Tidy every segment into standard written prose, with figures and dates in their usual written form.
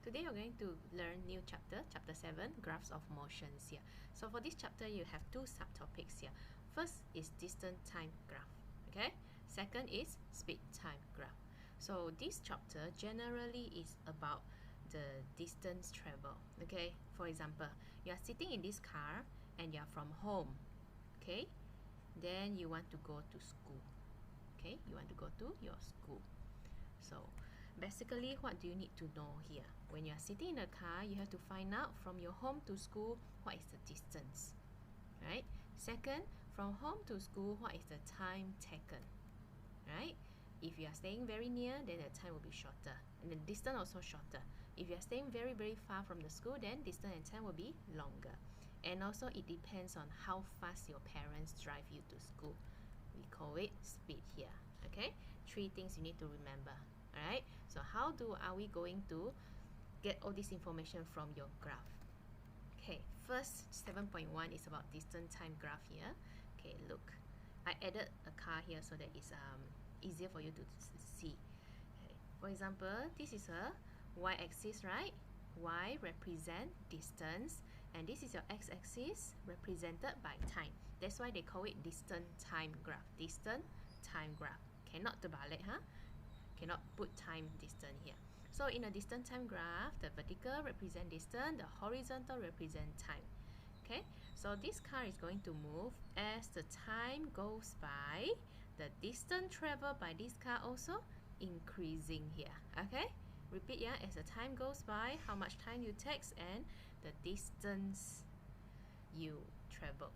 Today you're going to learn new chapter, chapter 7, graphs of motions here. So for this chapter, you have two subtopics here. First is distance time graph, okay? Second is speed time graph. So this chapter generally is about the distance travel, okay? For example, you are sitting in this car and you are from home, okay? Then you want to go to school, okay? You want to go to your school. So basically, what do you need to know here? When you are sitting in a car, you have to find out from your home to school, what is the distance, right? Second, from home to school, what is the time taken, right? If you are staying very near, then the time will be shorter, and the distance also shorter. If you are staying very, very far from the school, then distance and time will be longer. And also, it depends on how fast your parents drive you to school. We call it speed here, okay? Three things you need to remember, all right? So how are we going to get all this information from your graph? Okay, first 7.1 is about distance time graph here. Okay, look, I added a car here so that it's easier for you to see. Okay. For example, this is a y-axis, right? Y represent distance, and this is your x-axis represented by time. That's why they call it distance time graph. Distance time graph. Cannot terbalik, huh? Cannot put time distance here. So in a distance time graph, the vertical represent distance, the horizontal represent time. Okay, so this car is going to move as the time goes by. The distance traveled by this car also increasing here. Okay, repeat, yeah, as the time goes by, how much time you take and the distance you travel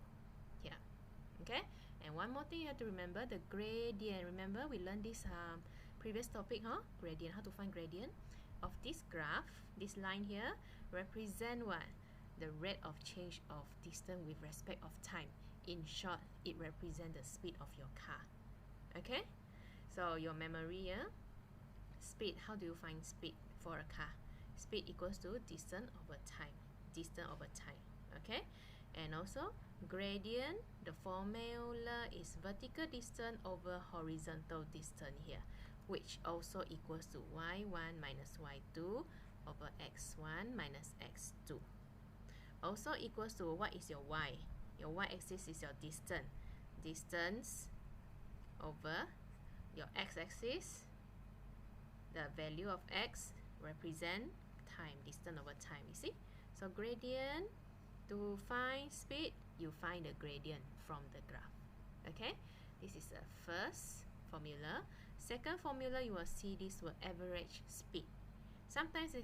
here. Okay, and one more thing you have to remember, the gradient. Remember we learned this previous topic, huh? Gradient, how to find gradient of this graph. This line here represent what? The rate of change of distance with respect of time. In short, it represents the speed of your car. Okay, so your memory, yeah? Speed, how do you find speed for a car? Speed equals to distance over time. Distance over time, okay? And also, gradient, the formula is vertical distance over horizontal distance here, which also equals to y1 minus y2 over x1 minus x2. Also equals to, what is your y? Your y-axis is your distance. Distance over your x-axis. The value of x represent time, distance over time, you see? So gradient, to find speed, you find the gradient from the graph. Okay, this is the first formula. Second formula, you will see this word average speed. Sometimes they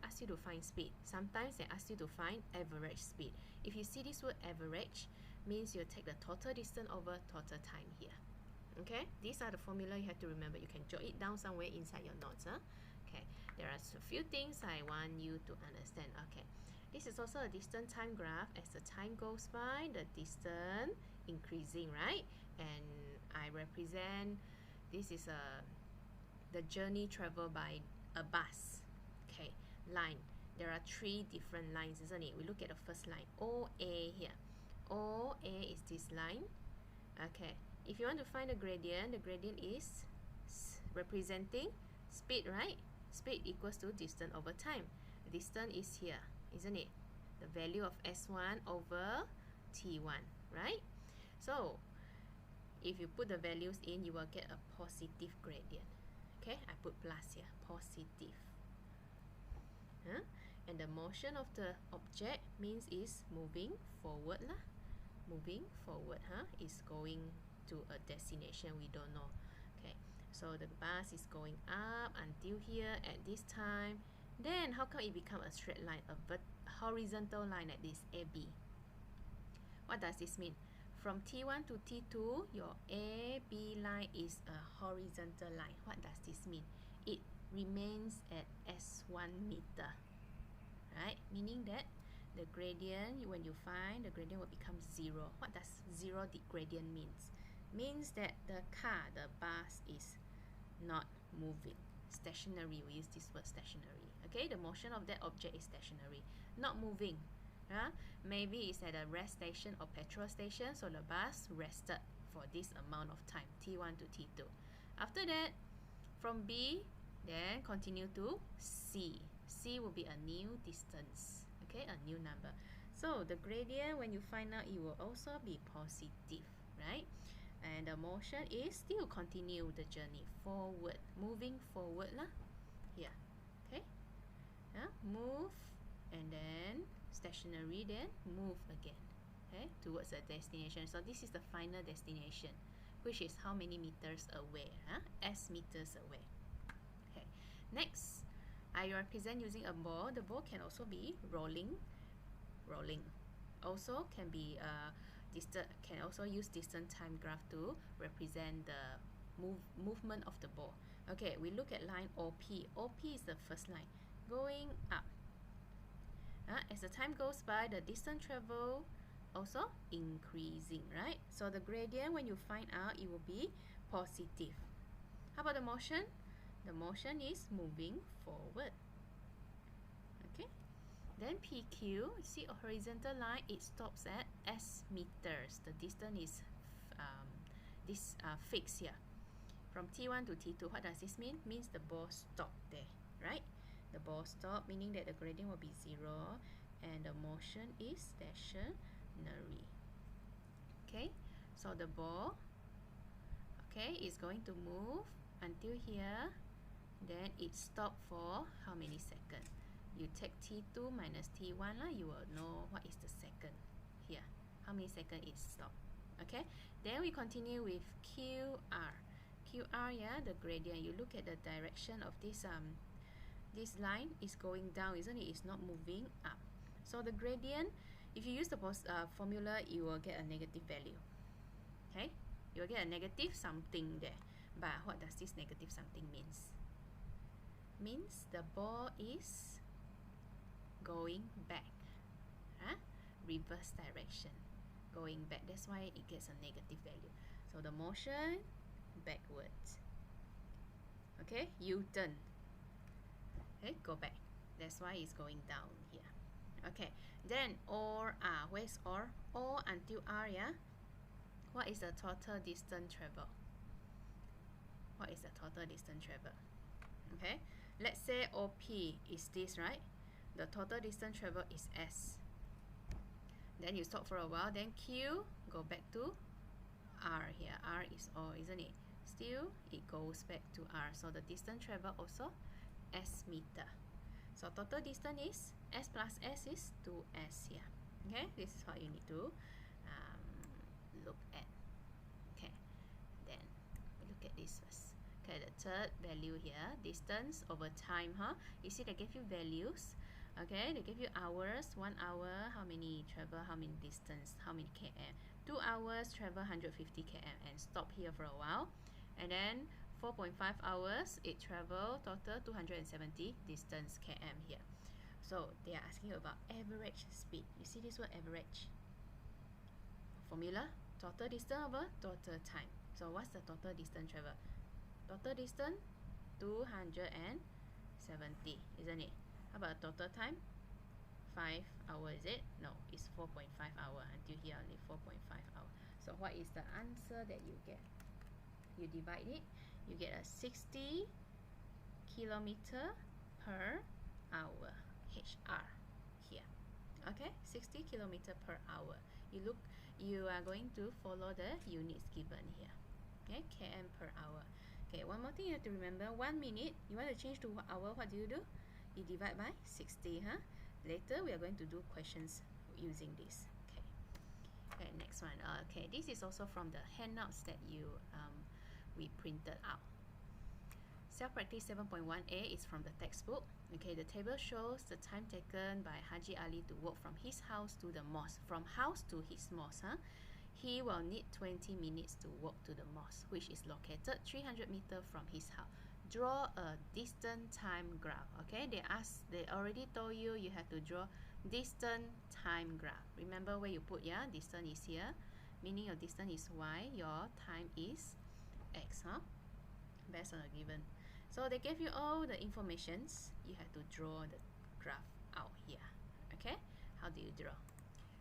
ask you to find speed. Sometimes they ask you to find average speed. If you see this word average, means you take the total distance over total time here. Okay, these are the formula you have to remember. You can jot it down somewhere inside your notes. Huh? Okay, there are a few things I want you to understand. Okay, this is also a distance time graph. As the time goes by, the distance increasing, right? And I represent, this is the journey traveled by a bus. Okay, line. There are three different lines, isn't it? We look at the first line, OA here. OA is this line. Okay, if you want to find the gradient is representing speed, right? Speed equals to distance over time. Distance is here, isn't it? The value of S1 over T1, right? So, if you put the values in, you will get a positive gradient. Okay, I put plus here, positive. Huh? And the motion of the object means is moving forward lah. Moving forward, huh? Is going to a destination we don't know. Okay, so the bus is going up until here at this time. Then how come it become a straight line, a horizontal line like this, AB? What does this mean? From T1 to T2, your AB line is a horizontal line. What does this mean? It remains at S1 meter, right? Meaning that the gradient, when you find, the gradient will become 0. What does 0 gradient means? Means that the car, the bus is not moving. Stationary, we use this word stationary. Okay, the motion of that object is stationary, not moving. Maybe it's at a rest station or petrol station, so the bus rested for this amount of time, T1 to T2. After that, from B, then continue to C. C will be a new distance, okay, a new number. So the gradient, when you find out, it will also be positive, right? And the motion is still continue the journey forward, moving forward lah, here, okay? Move and then stationary, then move again, okay, towards a destination. So this is the final destination, which is how many meters away? S meters away. Okay. Next, I represent using a ball. The ball can also be rolling. Also can be can also use distance time graph to represent the movement of the ball. Okay, we look at line OP. OP is the first line going up. As the time goes by, the distance travel also increasing, right? So the gradient, when you find out, it will be positive. How about the motion? The motion is moving forward. Okay. Then PQ, you see a horizontal line, it stops at S meters. The distance is fixed here. From T1 to T2, what does this mean? Means the ball stopped there, right? The ball stopped, meaning that the gradient will be 0 and the motion is stationary. Okay, so the ball, okay, is going to move until here, then it stopped for how many seconds? You take T2 minus T1 lah, you will know what is the second here. How many seconds it stopped? Okay, then we continue with QR. QR, yeah, the gradient. You look at the direction of this this line is going down, isn't it? It's not moving up. So the gradient, if you use the formula, you will get a negative value. Okay, you will get a negative something there. But what does this negative something means? Means the ball is going back, reverse direction, going back. That's why it gets a negative value. So the motion backwards. Okay, U-turn. Okay, go back. That's why it's going down here. Okay, then or R. Where's or? Or until R, yeah? What is the total distance travel? What is the total distance travel? Okay, let's say OP is this, right? The total distance travel is S. Then you stop for a while, then Q, go back to R here. R is O, isn't it? Still, it goes back to R. So the distance travel also S meter. So total distance is S plus S is 2S here. Okay, this is what you need to look at. Okay, then we look at this first. Okay, the third value here, distance over time, You see they give you values. Okay, they give you hours, 1 hour, how many travel, how many distance, how many km. 2 hours, travel 150 km and stop here for a while. And then 4.5 hours, it travel total 270 distance km here. So they are asking you about average speed. You see this word average? Formula, total distance over total time. So what's the total distance travel? Total distance 270, isn't it? How about total time? 5 hours, is it? No, it's 4.5 hours. Until here only 4.5 hours. So what is the answer that you get? You divide it, you get a 60 kilometer per hour, HR here. Okay, 60 kilometer per hour. You are going to follow the units given here. Okay, km per hour. Okay, one more thing you have to remember, 1 minute, you want to change to hour, what do? You divide by 60, Later we are going to do questions using this. Okay, next one. Okay, this is also from the handouts that we printed out. Self-practice 7.1a is from the textbook. Okay, the table shows the time taken by Haji Ali to walk from his house to the mosque. From house to his mosque, he will need 20 minutes to walk to the mosque, which is located 300 meters from his house. Draw a distance time graph. Okay, they already told you have to draw distance time graph. Remember where you put, distance is here, meaning your distance is y, your time is x, based on the given. So they gave you all the informations. You have to draw the graph out here. Okay, how do you draw?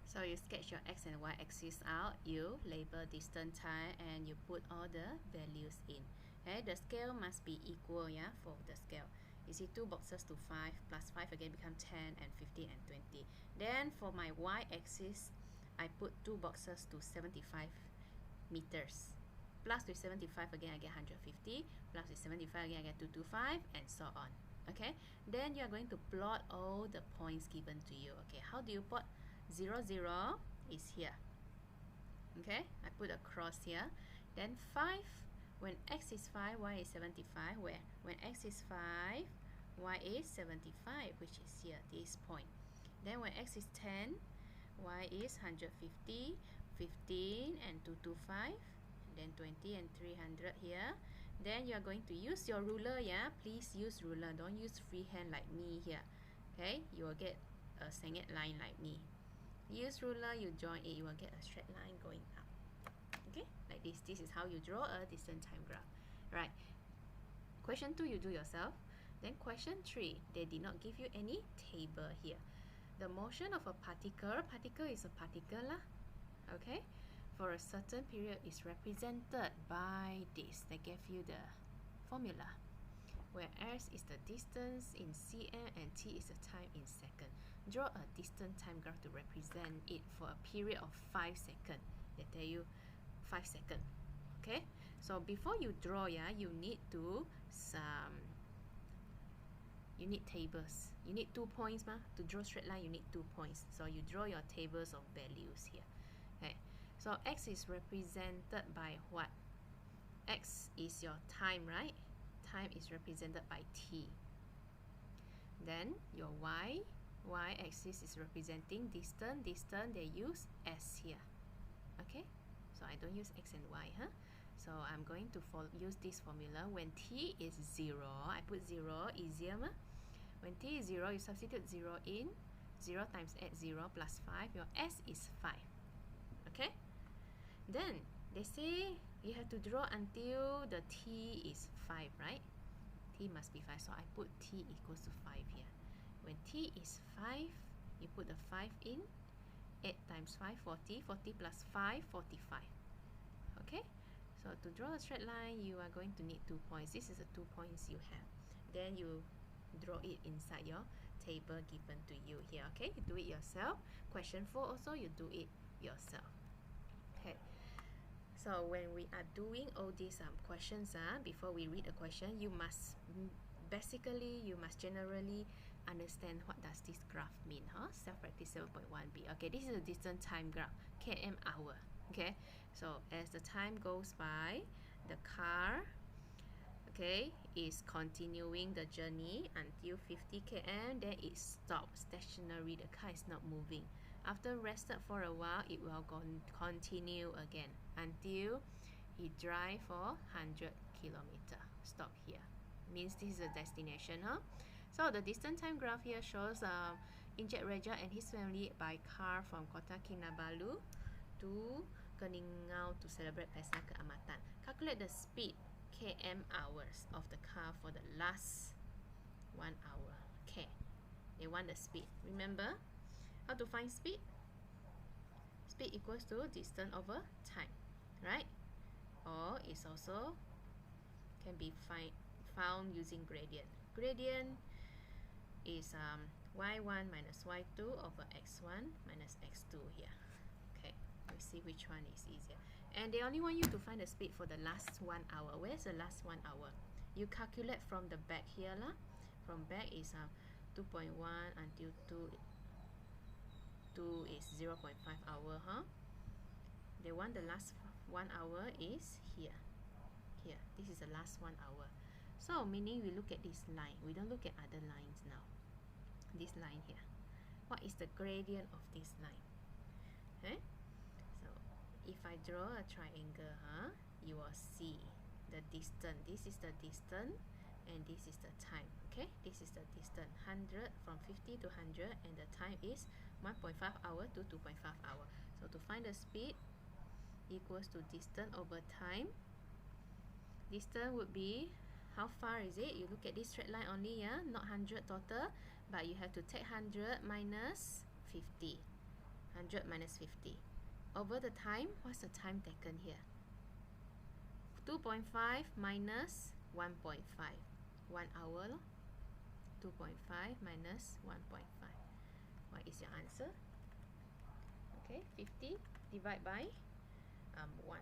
So you sketch your x and y axis out, you label distance time, and you put all the values in. Okay, the scale must be equal, for the scale. You see 2 boxes to 5 plus 5 again become 10 and 15 and 20. Then for my y-axis, I put 2 boxes to 75 meters. Plus with 75 again, I get 150. Plus with 75 again, I get 225 and so on. Okay, then you are going to plot all the points given to you. Okay, how do you plot? 0, 0 is here. Okay, I put a cross here. Then 5, when x is 5, y is 75. When x is 5, y is 75, which is here, this point. Then when x is 10, y is 150, 15 and 225, and then 20 and 300 here. Then you are going to use your ruler, yeah? Please use ruler, don't use freehand like me here. Okay, you will get a sengit line like me. Use ruler, you join it, you will get a straight line going up. Okay, like this. This is how you draw a distance time graph. Right. Question 2, you do yourself. Then question 3, they did not give you any table here. The motion of a particle is a particle lah. Okay, for a certain period is represented by this. They gave you the formula, where s is the distance in cm and t is the time in second. Draw a distance time graph to represent it for a period of 5 seconds. They tell you 5 seconds. Okay, so before you draw, yeah, you need to you need tables. You need 2 points, ma. To draw straight line, you need 2 points. So you draw your tables of values here. Okay, so x is represented by what? X is your time, right? Time is represented by t. Then your y-axis is representing distance. They use s here. Okay, so I don't use x and y, huh? So I'm going to use this formula. When t is 0, I put 0, easier, ma? When t is 0, you substitute 0 in. 0 times 8, 0 plus 5. Your s is 5. Okay? Then, they say you have to draw until the t is 5, right? T must be 5, so I put t equals to 5 here. When t is 5, you put the 5 in. 8 times 5, 40. 40 plus 5, 45. Okay? So to draw a straight line, you are going to need 2 points. This is the 2 points you have. Then you draw it inside your table given to you here. Okay? You do it yourself. Question 4 also, you do it yourself. Okay. So when we are doing all these questions, before we read a question, you must generally understand what does this graph mean, huh? Self-practice 7.1b. Okay, this is a distance time graph, km hour. Okay, so as the time goes by, the car, okay, is continuing the journey until 50 km, then it stops stationary. The car is not moving. After rested for a while, it will continue again until he drive for 100 km. Stop here. Means this is a destination, huh? So the distance time graph here shows Injek Reja and his family by car from Kota Kinabalu to Keningau to celebrate Pesta Keamatan. Calculate the speed km hours of the car for the last 1 hour. Okay, they want the speed. Remember how to find speed? Speed equals to distance over time, right? Or it's also can be found using gradient. Gradient is y1 minus y2 over x1 minus x2 here. Okay, we see which one is easier. And they only want you to find the speed for the last 1 hour. Where's the last 1 hour? You calculate from the back here lah. From back is 2.1 until 2 is 0.5 hour, huh? They want the last 1 hour is here. Here, this is the last 1 hour. So meaning we look at this line. We don't look at other lines now. This line here. What is the gradient of this line? Okay? So if I draw a triangle, huh, you will see the distance. This is the distance and this is the time. Okay? This is the distance. 100 from 50 to 100 and the time is 1.5 hour to 2.5 hour. So to find the speed equals to distance over time. Distance would be how far is it? You look at this straight line only, yeah, not 100 total, but you have to take 100 minus 50. 100 minus 50. Over the time, what's the time taken here? 2.5 minus 1.5. 1 hour. 2.5 minus 1.5. What is your answer? Okay, 50 divide by 1.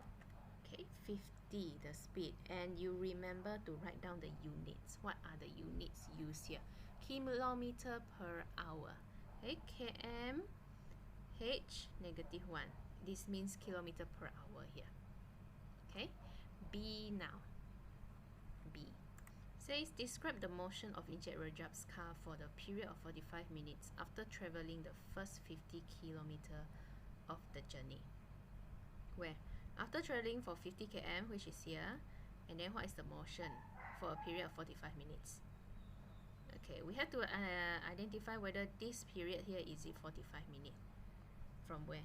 Okay, 50 the speed, and you remember to write down the units. What are the units used here? Kilometer per hour. Okay, km, h, -1. This means kilometer per hour here. Okay, B now. B says describe the motion of Encik Rajab's car for the period of 45 minutes after traveling the first 50 kilometer of the journey. Where? After traveling for 50 km, which is here, and then what is the motion for a period of 45 minutes? Okay, we have to identify whether this period here is it 45 minutes. From where?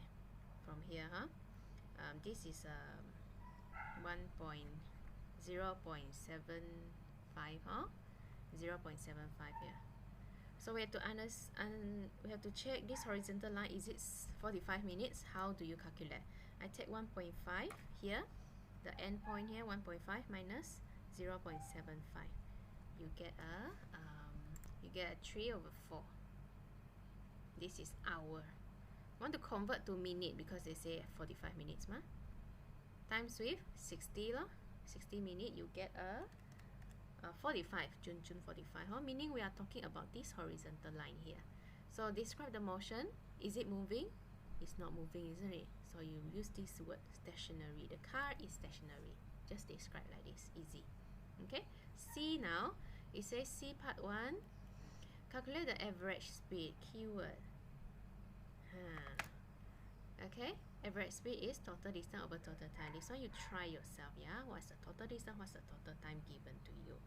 From here, huh? This is 0.75, huh? 0.75 here. So we have to we have to check this horizontal line. Is it 45 minutes? How do you calculate? I take 1.5 here, the end point here, 1.5 minus 0.75. You get a 3/4. This is hour. Want to convert to minute because they say 45 minutes, ma? Times with 60 lah. 60 minutes, you get a 45, June 45, huh? Meaning we are talking about this horizontal line here. So describe the motion. Is it moving? It's not moving, isn't it? So you use this word, stationary. The car is stationary. Just describe like this, easy. Okay, C now. It says C part 1. Calculate the average speed, keyword. Okay, average speed is total distance over total time. This one you try yourself, yeah? What's the total distance? What's the total time given to you?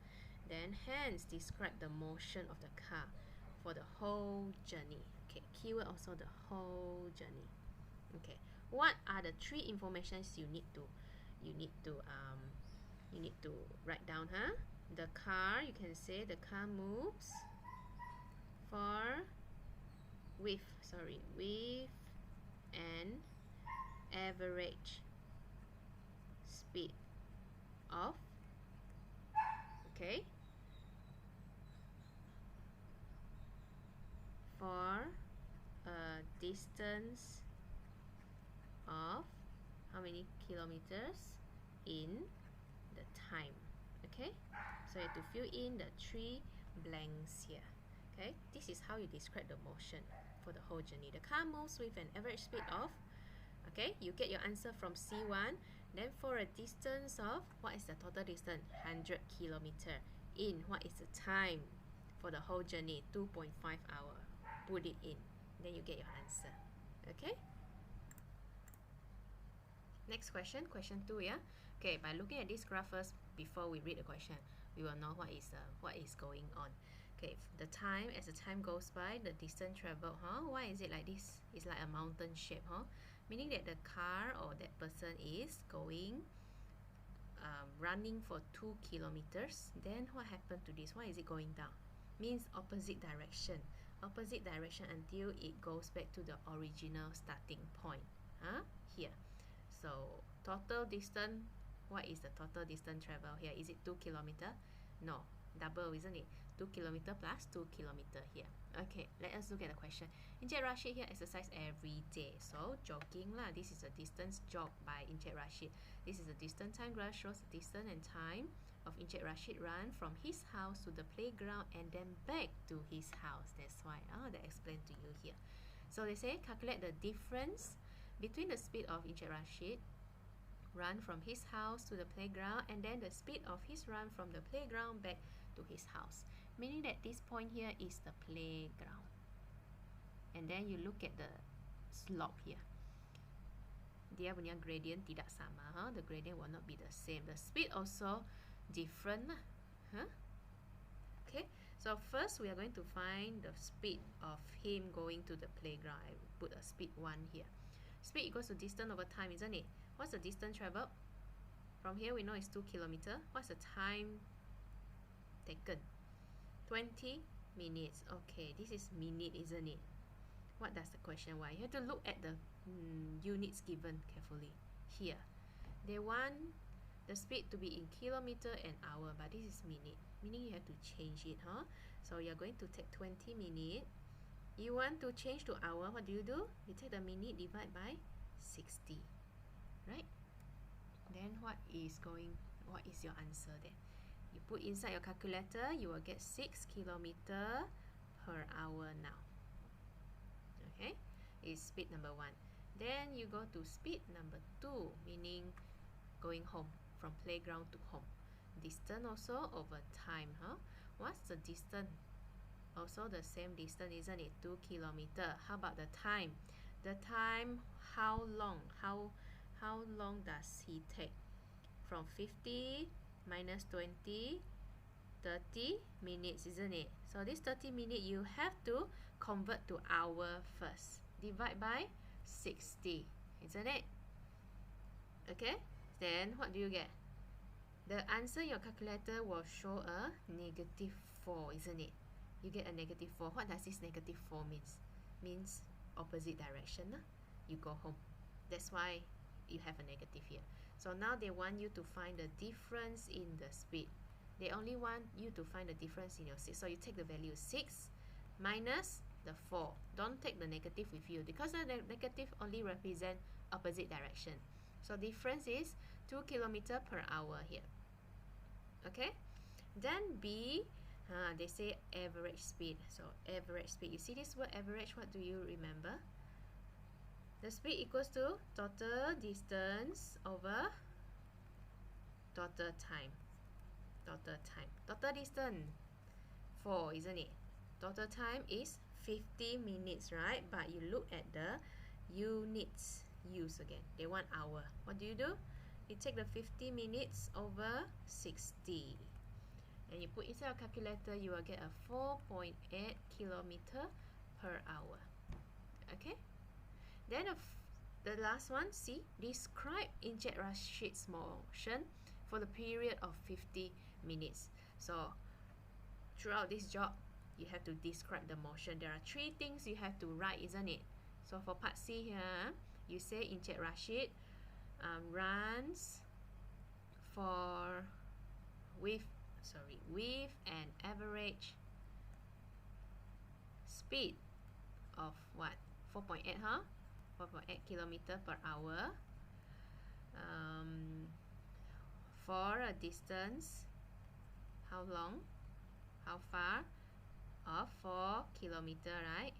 Then hence describe the motion of the car for the whole journey. Okay, keyword also the whole journey. Okay, what are the 3 informations you need to write down, huh? The car, you can say the car moves with an average speed of, okay, for a distance of how many kilometers in the time. Okay, so you have to fill in the 3 blanks here. Okay, this is how you describe the motion for the whole journey. The car moves with an average speed of, okay, you get your answer from C1. Then for a distance of, what is the total distance? 100 kilometer. In, what is the time for the whole journey? 2.5 hours. Put it in. Then you get your answer. Okay? Next question, question 2, yeah? Okay, by looking at this graph first, before we read the question, we will know what is going on. Okay, the time, as the time goes by, the distance traveled, huh? Why is it like this? It's like a mountain shape, huh? Meaning that the car or that person is going, running for 2 kilometers. Then what happened to this? Why is it going down? Means opposite direction. Opposite direction until it goes back to the original starting point, huh? Here. So total distance, what is the total distance travel here? Is it 2 kilometer? No, double, isn't it? 2 kilometer plus 2 kilometer here. Okay, let us look at the question. Encik Rashid here exercise every day. So jogging lah. This is a distance jog by Encik Rashid. This is a distance time graph, shows the distance and time of Encik Rashid run from his house to the playground and then back to his house. That's why they explain to you here. So they say calculate the difference between the speed of Encik Rashid run from his house to the playground and then the speed of his run from the playground back to his house. Meaning that this point here is the playground. And then you look at the slope here. Dia punya gradient tidak sama, huh? The gradient will not be the same. The speed also different, huh? Okay, so first we are going to find the speed of him going to the playground. I put a speed 1 here. Speed equals to distance over time, isn't it? What's the distance traveled? From here we know it's 2 kilometers. What's the time taken? 20 minutes. Okay, this is minute, isn't it? What does the question want? You have to look at the units given carefully. Here, they want the speed to be in kilometer and hour, but this is minute. Meaning you have to change it, huh? So you're going to take 20 minutes. You want to change to hour, what do? You take the minute, divide by 60, right? Then what is your answer then? You put inside your calculator, you will get 6 kilometer per hour now. Okay, is speed number 1. Then you go to speed number 2, meaning going home, from playground to home. Distance also over time, huh? What's the distance? Also the same distance, isn't it? 2 kilometer. How about the time? The time, how long? How long does he take? From 50 minus 20, 30 minutes, isn't it? So this 30 minutes, you have to convert to hour first. Divide by 60, isn't it? Okay, then what do you get? The answer, your calculator will show a -4, isn't it? You get a -4. What does this -4 means? Means opposite direction. You go home. That's why you have a negative here. So now they want you to find the difference in the speed. They only want you to find the difference in your speed. So you take the value 6 minus the 4. Don't take the negative with you because the negative only represent opposite direction. So difference is 2 kilometer per hour here. Okay, then B, they say average speed. So average speed, you see this word average, what do you remember? The speed equals to total distance over total time. Total distance 4, isn't it? Total time is 50 minutes, right? But you look at the units used again. They want hour. What do? You take the 50 minutes over 60. And you put inside your calculator, you will get a 4.8 kilometer per hour. Okay? Then the last one, C, describe injet Rashid's motion for the period of 50 minutes. So throughout this job, you have to describe the motion. There are 3 things you have to write, isn't it? So for part C here, you say injet Rashid runs for with an average speed of what? 4.8, huh? 4.8 kilometer per hour for a distance, how long, how far, of 4 kilometer, right,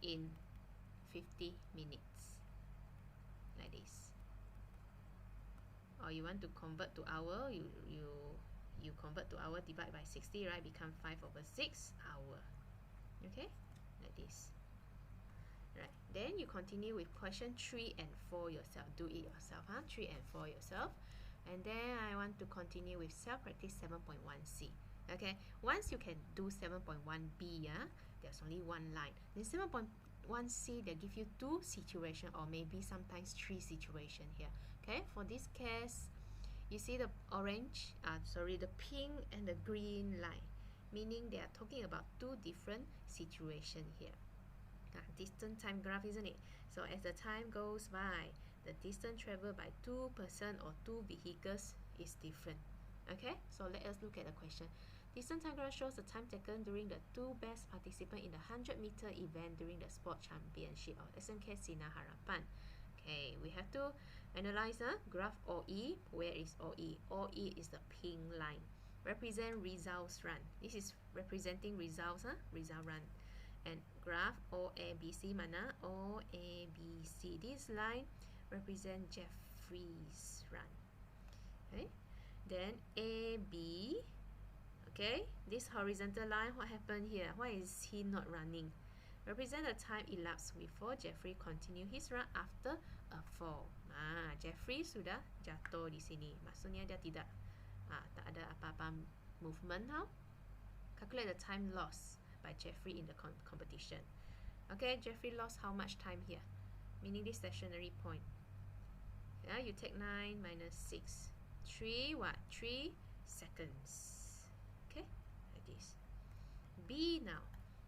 in 50 minutes, like this. Or you want to convert to hour, you convert to hour, divide by 60, right, become 5/6 hour. Okay, like this. Right, then you continue with question 3 and 4 yourself. Do it yourself, huh? 3 and 4 yourself. And then I want to continue with self-practice 7.1c. Okay, once you can do 7.1b, there's only 1 line. Then 7.1c, they give you 2 situations or maybe sometimes 3 situations here. Okay, for this case, you see the the pink and the green line, meaning they are talking about 2 different situations here. Distance time graph, isn't it? So as the time goes by, the distance traveled by 2 persons or 2 vehicles is different. Okay, so let us look at the question. Distance time graph shows the time taken during the 2 best participants in the 100-meter event during the sport championship of SMK Sinar Harapan. Okay, we have to analyze graph OE. Where is OE? OE is the pink line. Represent results run. This is representing results, result run. And graph OABC mana? OABC. This line represent Jeffrey's run. Okay. Then AB. Okay. This horizontal line, what happened here? Why is he not running? Represent the time elapsed before Jeffrey continue his run after a fall. Jeffrey sudah jatuh di sini. Maksudnya dia tak ada apa-apa movement. Calculate the time lost by Jeffrey in the competition. Okay, Jeffrey lost how much time here? Meaning this stationary point. Yeah, you take 9 minus 6. 3 what? 3 seconds. Okay, like this. B now.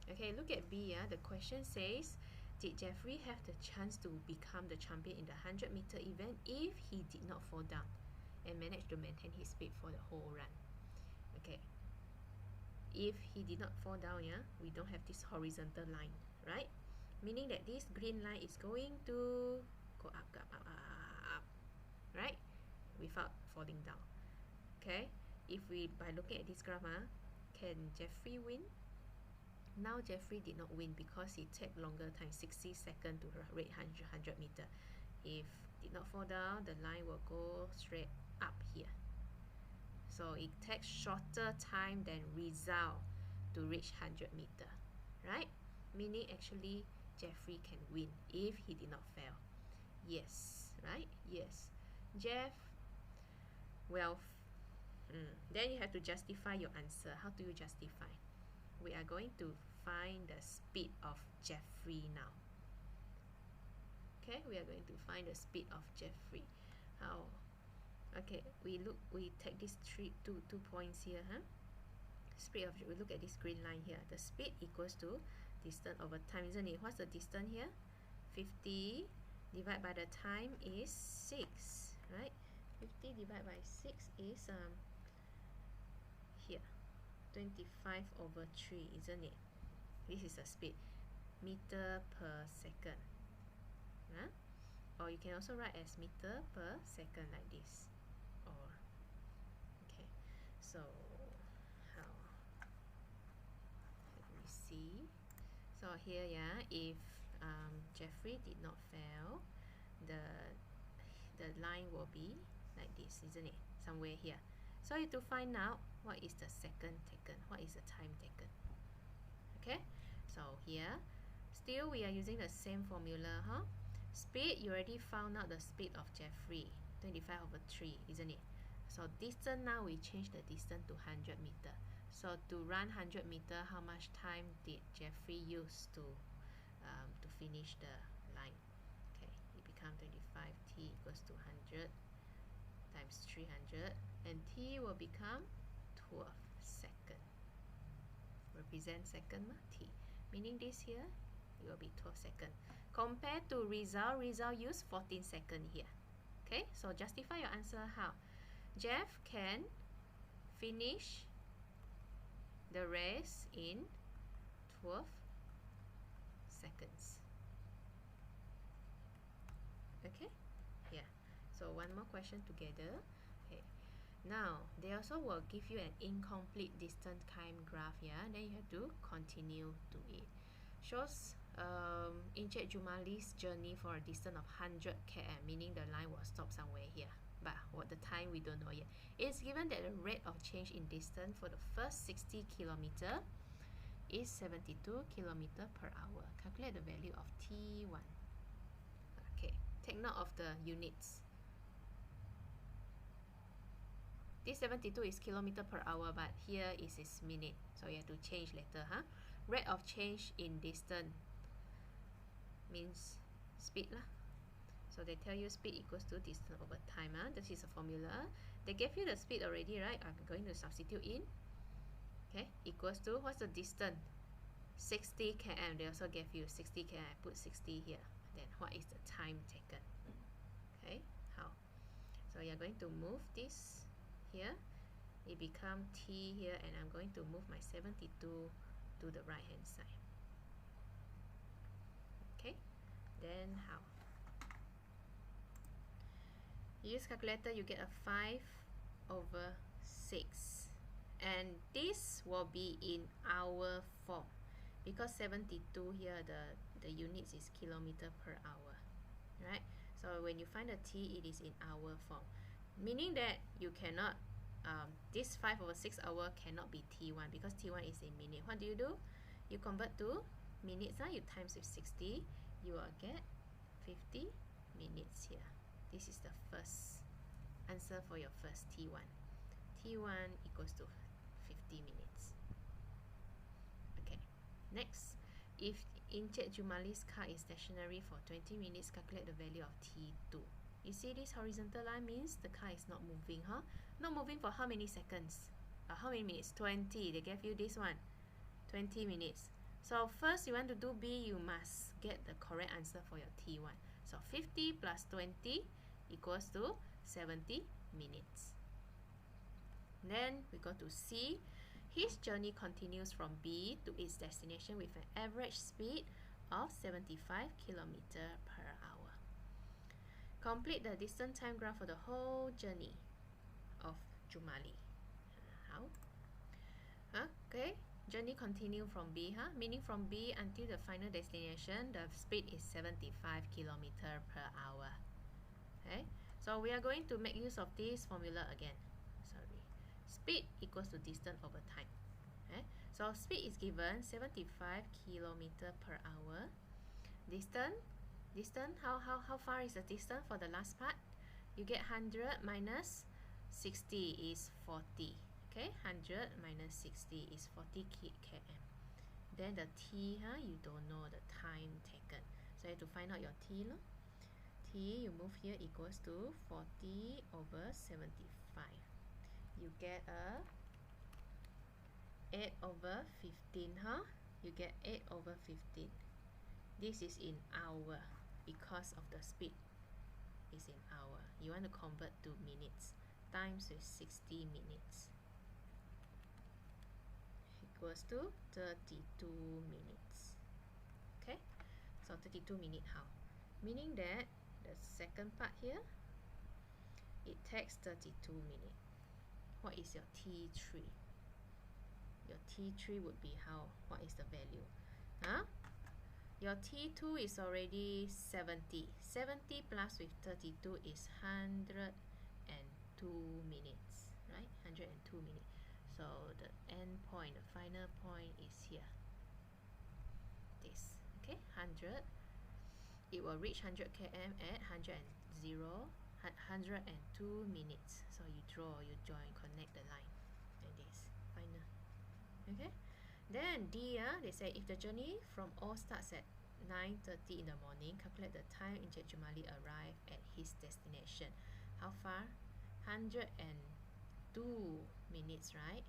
Okay, look at B. The question says, did Jeffrey have the chance to become the champion in the 100-meter event if he did not fall down and managed to maintain his speed for the whole run? Okay. if he did not fall down, yeah, we don't have this horizontal line, right? Meaning that this green line is going to go up, up, up, up, right? Without falling down. Okay, if we, by looking at this graph, can Jeffrey win? Now Jeffrey did not win because he took longer time, 60 seconds to rate 100 meter. If did not fall down, the line will go straight up here. So it takes shorter time than result to reach 100 meter, right? Meaning actually Jeffrey can win if he did not fail. Yes, right? Yes. Jeff, well, then you have to justify your answer. How do you justify? We are going to find the speed of Jeffrey now. Okay, we are going to find the speed of Jeffrey. How? Okay, we take these two points here, Speed of, we look at this green line here. The speed equals to distance over time, isn't it? What's the distance here? 50 divided by the time is 6, right? 50 divided by 6 is here, 25 over 3, isn't it? This is the speed, meter per second. Or you can also write as meter per second like this. Or okay, so how? Let me see. So here, yeah, if Jeffrey did not fail, the line will be like this, isn't it? Somewhere here. So you have to find out what is the second taken, what is the time taken. Okay, so here still we are using the same formula, Speed, you already found out the speed of Jeffrey, 25 over 3, isn't it? So distance, now we change the distance to 100 meter. So to run 100 meter, how much time did Jeffrey use to finish the line? Okay, it becomes 25, t equals to 100 times 300, and t will become 12 seconds. Represent second, t. Meaning this here, it will be 12 seconds. Compared to result use 14 seconds here. Okay, so justify your answer how? Jeff can finish the race in 12 seconds. Okay, yeah. So one more question together. Okay. Now, they also will give you an incomplete distance time graph, yeah. Then you have to continue to it. Shows Injet Jumali's journey for a distance of 100 km, meaning the line will stop somewhere here. But what the time we don't know yet. It's given that the rate of change in distance for the first 60 km is 72 km per hour. Calculate the value of T1. Okay, take note of the units. This 72 is kilometer per hour, but here is minute. So you have to change later, Rate of change in distance means speed lah. So they tell you speed equals to distance over time. This is a formula. They gave you the speed already, right? I'm going to substitute in. Okay, equals to, what's the distance? 60 km. They also gave you 60 km. I put 60 here. Then what is the time taken? Okay, how? So you're going to move this here. It becomes t here, and I'm going to move my 72 to the right hand side. Okay, then how? Use calculator, you get a 5 over 6, and this will be in hour form because 72 here, the units is kilometer per hour, right? So when you find the t, it is in hour form, meaning that you cannot this 5 over 6 hour cannot be t1 because t1 is a minute. What do? You convert to minutes, you times with 60, you will get 50 minutes here. This is the first answer for your first T1. T1 equals to 50 minutes. Okay, next, if Injet Jumali's car is stationary for 20 minutes, calculate the value of T2. You see this horizontal line means the car is not moving, Not moving for how many seconds? How many minutes? 20. They gave you this one. 20 minutes. So first you want to do B, you must get the correct answer for your T1. So 50 plus 20 equals to 70 minutes. Then we go to C. His journey continues from B to its destination with an average speed of 75 km per hour. Complete the distance time graph for the whole journey of Jumali. How? Okay, journey continue from B, meaning from B until the final destination, the speed is 75 km per hour. Okay, so we are going to make use of this formula again. Sorry, speed equals to distance over time. Okay, so speed is given 75 km per hour. Distance, how far is the distance for the last part? You get 100 minus 60 is 40. Okay, 100 minus 60 is 40 km. Then the t, you don't know the time taken. So you have to find out your t. T, you move here, equals to 40 over 75. You get a 8 over 15, You get 8 over 15. This is in hour because of the speed is in hour. You want to convert to minutes. Times with 60 minutes. Equals to 32 minutes. Okay, so 32 minutes how? Meaning that the second part here, it takes 32 minutes. What is your T3? Your T3 would be how? What is the value? Your T2 is already 70. 70 plus with 32 is 102 minutes, right? 102 minutes. So the end point, the final point is here. This, okay, 100. It will reach 100 km at 102 minutes. So you draw, you join, connect the line like this. Final. Okay. Then D, they say if the journey from O starts at 9:30 in the morning, calculate the time in which Jumali arrived at his destination. How far? 102 minutes, right?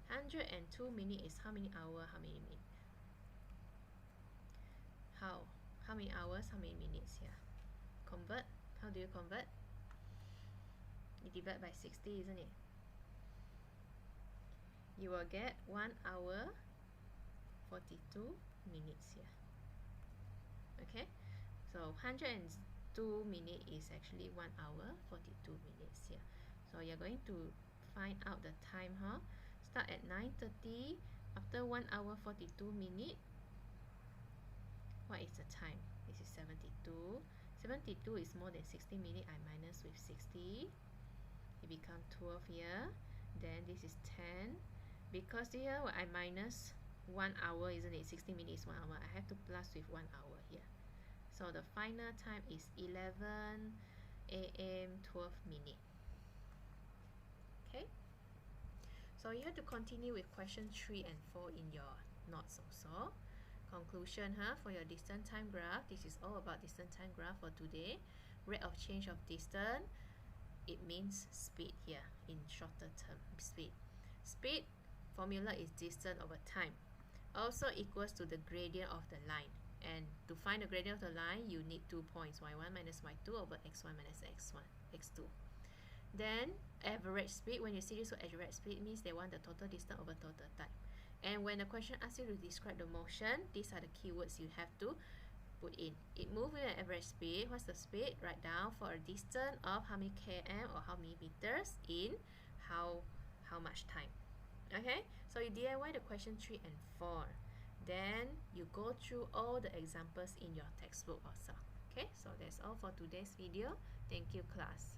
102 minutes is how many hours, how many minutes? How many hours, how many minutes here? Convert. How do you convert? You divide by 60, isn't it? You will get 1 hour 42 minutes here. Okay, so 102 minutes is actually 1 hour 42 minutes here. So you're going to find out the time, Start at 9:30. After 1 hour 42 minutes, what is the time? This is 72. 72 is more than 60 minutes. I minus with 60. It becomes 12 here. Then this is 10. Because here I minus 1 hour, isn't it? 60 minutes is 1 hour. I have to plus with 1 hour here. So the final time is 11 a.m. 12 minutes. Okay. So you have to continue with question 3 and 4 in your notes also. Conclusion, for your distance time graph. This is all about distance time graph for today. Rate of change of distance. It means speed here in shorter term. Speed. Speed formula is distance over time. Also equals to the gradient of the line. And to find the gradient of the line, you need 2 points. y1 minus y2 over x1 minus x2. Then average speed. When you see this, so average speed means they want the total distance over total time. And when the question asks you to describe the motion, these are the keywords you have to put in. It moves with an average speed. What's the speed? Write down for a distance of how many km or how many meters in how much time. Okay, so you DIY the question 3 and 4. Then you go through all the examples in your textbook also. Okay, so that's all for today's video. Thank you, class.